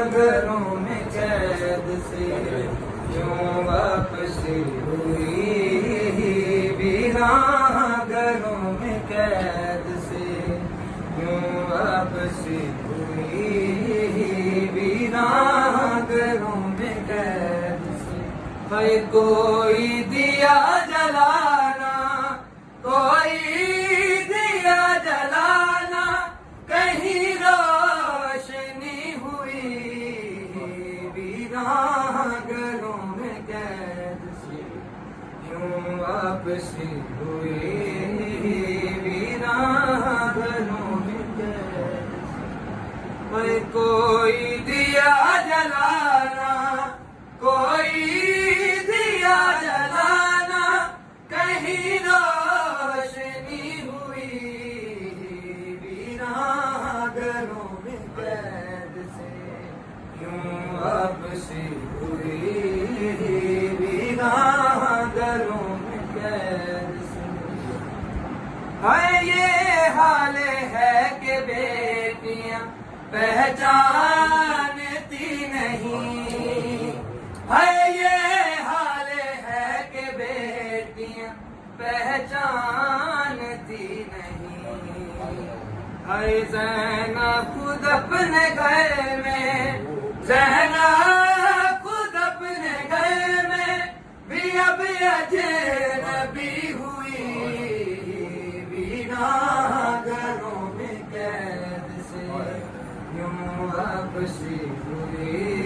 घरों में कैद से क्यों वापसी हुई, घरों में कैद से क्यों वापसी हुई, घरों में कैद से। है कोई दिया जलाना, कोई दिया जलाना, कहीं रोशनी हुई, घरों में कैद से क्यों वापसी हुई, घरों में कैद से। कोई दिया जलाना, कोई दिया जलाना, कहीं रोशनी हुई, घरों में कैद से क्यों वापसी हुई, घरों में कैद से। है ये हाल है कि बेटियां पहचानती नहीं, है ये हाल है कि बेटियां पहचानती नहीं। है ज़ैना खुद अपने घर में, ज़ैना खुद अपने घर में भी अब अजनबी हुई, घरों में कैद से क्यों वापसी हुई,